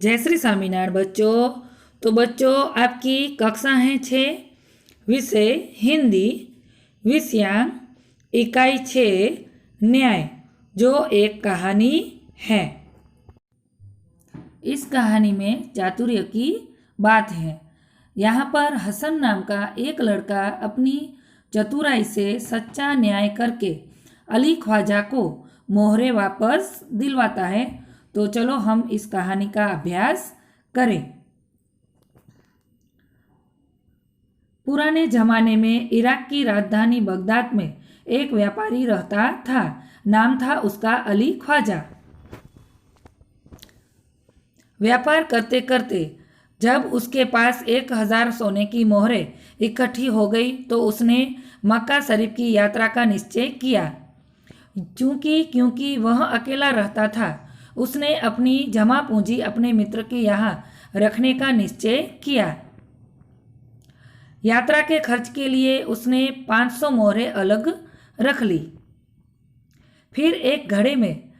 जय श्री स्वामीनारायण बच्चों। तो बच्चों आपकी कक्षा है 6, विषय हिंदी, विषयांक इकाई 6 न्याय, जो एक कहानी है। इस कहानी में चातुर्य की बात है। यहाँ पर हसन नाम का एक लड़का अपनी चतुराई से सच्चा न्याय करके अली ख्वाजा को मोहरे वापस दिलवाता है। तो चलो हम इस कहानी का अभ्यास करें। पुराने जमाने में इराक की राजधानी बगदाद में एक व्यापारी रहता था। नाम था उसका अली ख्वाजा। व्यापार करते करते जब उसके पास 1000 सोने की मोहरें इकट्ठी हो गई तो उसने मक्का शरीफ की यात्रा का निश्चय किया। क्योंकि वह अकेला रहता था, उसने अपनी जमा पूंजी अपने मित्र के यहाँ रखने का निश्चय किया। यात्रा के खर्च के लिए उसने 500 मोहरें अलग रख ली। फिर एक घड़े में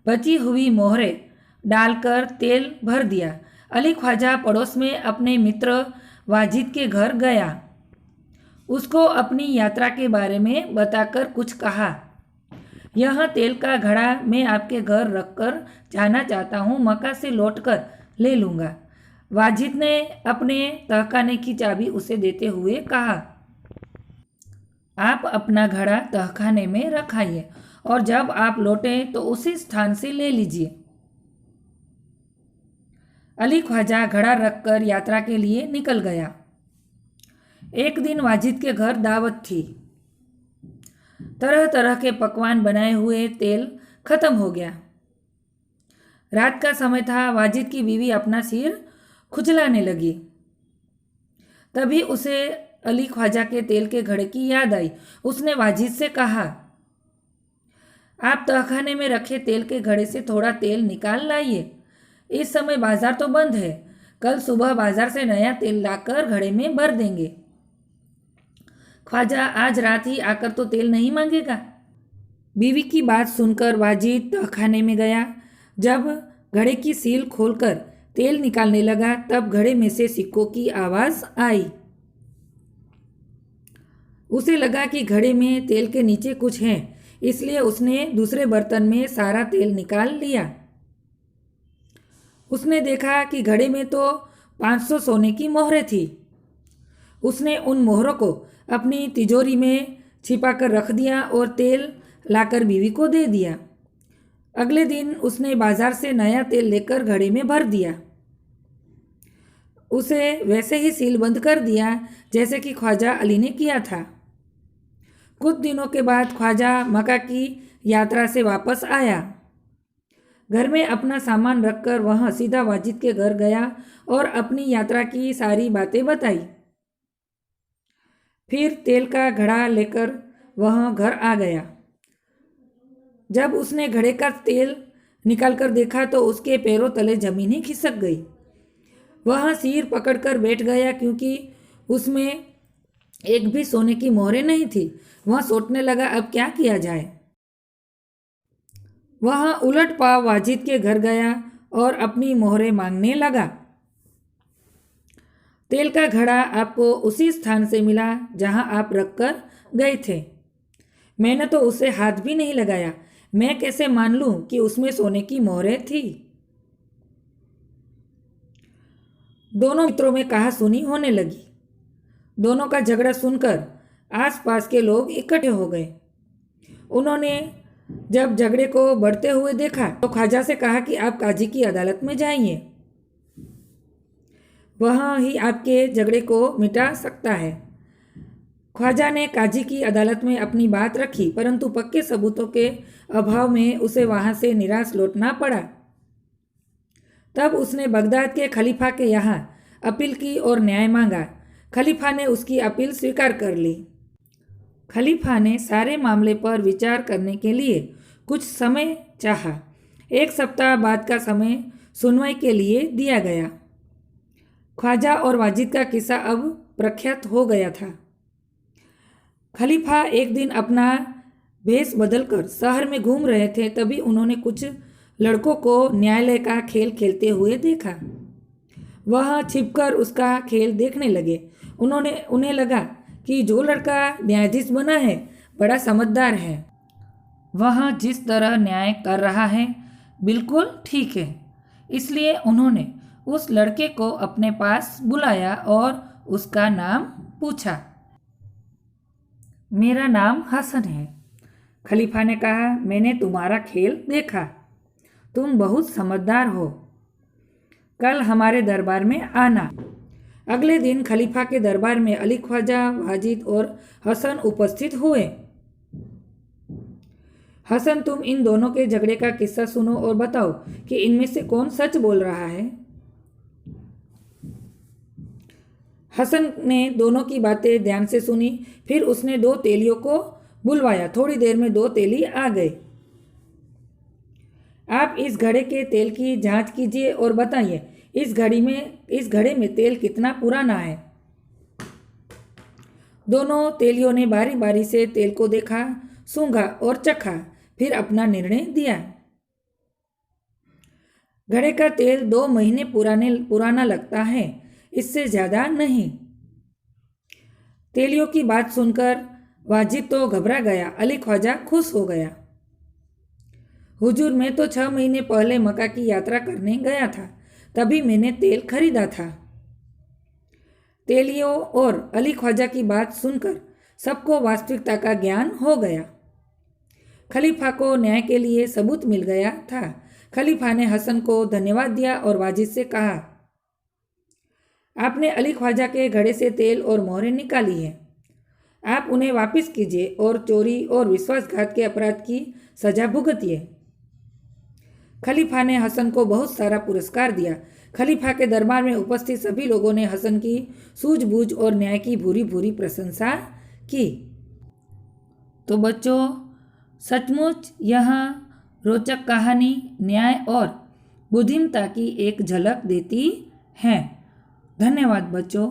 बची हुई मोहरें डालकर तेल भर दिया। अली ख्वाजा पड़ोस में अपने मित्र वाजिद के घर गया। उसको अपनी यात्रा के बारे में बताकर कुछ कहा। यह तेल का घड़ा मैं आपके घर रखकर जाना चाहता हूँ, मक्का से लौटकर ले लूँगा। वाजिद ने अपने तहखाने की चाबी उसे देते हुए कहा, आप अपना घड़ा तहखाने में रखाइए और जब आप लौटें तो उसी स्थान से ले लीजिए। अली ख्वाजा घड़ा रखकर यात्रा के लिए निकल गया। एक दिन वाजिद के घर दावत थी। तरह तरह के पकवान बनाए हुए तेल खत्म हो गया। रात का समय था। वाजिद की बीवी अपना सिर खुजलाने लगी। तभी उसे अली ख्वाजा के तेल के घड़े की याद आई। उसने वाजिद से कहा, आप तहखाने में रखे तेल के घड़े से थोड़ा तेल निकाल लाइए। इस समय बाजार तो बंद है। कल सुबह बाजार से नया तेल लाकर घड़े में भर देंगे। ख्वाजा आज रात ही आकर तो तेल नहीं मांगेगा। बीवी की बात सुनकर वाजिद तहखाने में गया। जब घड़े की सील खोलकर तेल निकालने लगा तब घड़े में से सिक्कों की आवाज़ आई। उसे लगा कि घड़े में तेल के नीचे कुछ है, इसलिए उसने दूसरे बर्तन में सारा तेल निकाल लिया। उसने देखा कि घड़े में तो 500 सोने की मोहरें थी। उसने उन मोहरों को अपनी तिजोरी में छिपा कर रख दिया और तेल लाकर बीवी को दे दिया। अगले दिन उसने बाजार से नया तेल लेकर घड़े में भर दिया। उसे वैसे ही सील बंद कर दिया जैसे कि ख्वाजा अली ने किया था। कुछ दिनों के बाद ख्वाजा मक्का की यात्रा से वापस आया। घर में अपना सामान रखकर वह सीधा वाजिद के घर गया और अपनी यात्रा की सारी बातें बताई। फिर तेल का घड़ा लेकर वह घर आ गया। जब उसने घड़े का तेल निकालकर देखा तो उसके पैरों तले जमीन ही खिसक गई। वह सिर पकड़कर बैठ गया क्योंकि उसमें एक भी सोने की मोहरें नहीं थी। वह सोचने लगा, अब क्या किया जाए। वह उलट पाव वाजिद के घर गया और अपनी मोहरें मांगने लगा। तेल का घड़ा आपको उसी स्थान से मिला जहां आप रखकर गए थे। मैंने तो उसे हाथ भी नहीं लगाया। मैं कैसे मान लूं कि उसमें सोने की मोहरें थी। दोनों मित्रों में कहा सुनी होने लगी। दोनों का झगड़ा सुनकर आसपास के लोग इकट्ठे हो गए। उन्होंने जब झगड़े को बढ़ते हुए देखा तो ख्वाजा से कहा कि आप काजी की अदालत में जाइए, वह ही आपके झगड़े को मिटा सकता है। ख्वाजा ने काजी की अदालत में अपनी बात रखी, परंतु पक्के सबूतों के अभाव में उसे वहां से निराश लौटना पड़ा। तब उसने बगदाद के खलीफा के यहाँ अपील की और न्याय मांगा। खलीफा ने उसकी अपील स्वीकार कर ली। खलीफा ने सारे मामले पर विचार करने के लिए कुछ समय चाहा। 1 सप्ताह बाद का समय सुनवाई के लिए दिया गया। ख्वाजा और वाजिद का किस्सा अब प्रख्यात हो गया था। खलीफा एक दिन अपना भेष बदलकर शहर में घूम रहे थे। तभी उन्होंने कुछ लड़कों को न्यायालय का खेल खेलते हुए देखा। वह छिपकर उसका खेल देखने लगे। उन्हें लगा कि जो लड़का न्यायाधीश बना है बड़ा समझदार है। वह जिस तरह न्याय कर रहा है बिल्कुल ठीक है। इसलिए उन्होंने उस लड़के को अपने पास बुलाया और उसका नाम पूछा। मेरा नाम हसन है। खलीफा ने कहा, मैंने तुम्हारा खेल देखा। तुम बहुत समझदार हो। कल हमारे दरबार में आना। अगले दिन खलीफा के दरबार में अली ख्वाजा, वाजिद और हसन उपस्थित हुए। हसन, तुम इन दोनों के झगड़े का किस्सा सुनो और बताओ कि इनमें से कौन सच बोल रहा है। हसन ने दोनों की बातें ध्यान से सुनी। फिर उसने 2 तेलियों को बुलवाया। थोड़ी देर में 2 तेली आ गए। आप इस घड़े के तेल की जांच कीजिए और बताइए इस घड़े में तेल कितना पुराना है। दोनों तेलियों ने बारी बारी से तेल को देखा, सूंघा और चखा, फिर अपना निर्णय दिया। घड़े का तेल 2 महीने पुराना लगता है, इससे ज्यादा नहीं। तेलियों की बात सुनकर वाजिद तो घबरा गया। अली ख्वाजा खुश हो गया। हुजूर, मैं तो 6 महीने पहले मक्का की यात्रा करने गया था, तभी मैंने तेल खरीदा था। तेलियों और अली ख्वाजा की बात सुनकर सबको वास्तविकता का ज्ञान हो गया। खलीफा को न्याय के लिए सबूत मिल गया था। खलीफा ने हसन को धन्यवाद दिया और वाजिद से कहा, आपने अली ख्वाजा के घड़े से तेल और मोहरें निकाली है। आप उन्हें वापस कीजिए और चोरी और विश्वासघात के अपराध की सजा भुगतिए। खलीफा ने हसन को बहुत सारा पुरस्कार दिया। खलीफा के दरबार में उपस्थित सभी लोगों ने हसन की सूझबूझ और न्याय की भूरी भूरी प्रशंसा की। तो बच्चों, सचमुच यह रोचक कहानी न्याय और बुद्धिमत्ता की एक झलक देती है। धन्यवाद बच्चों।